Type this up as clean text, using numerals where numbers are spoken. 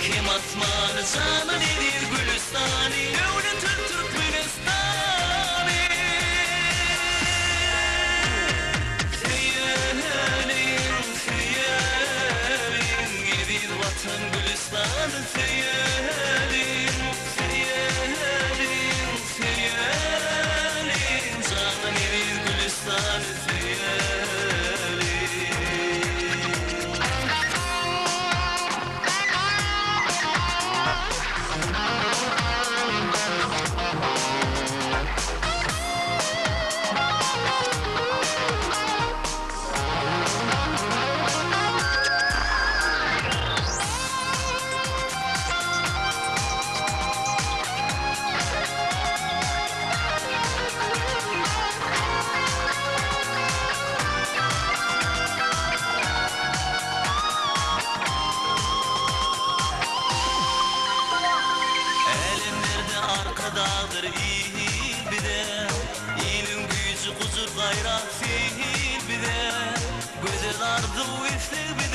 Kim atmanı canı nedir Gülistani Devletin Türkmenistan'ı Seyelim, seyelim Gidin vatan Gülistan'ı seyelim Seyelim, seyelim Canı nedir Gülistan'ı seyelim Arkadadır il bir de İlim gücü kuzur gayrat fil bir de Güzel ardı bu iftir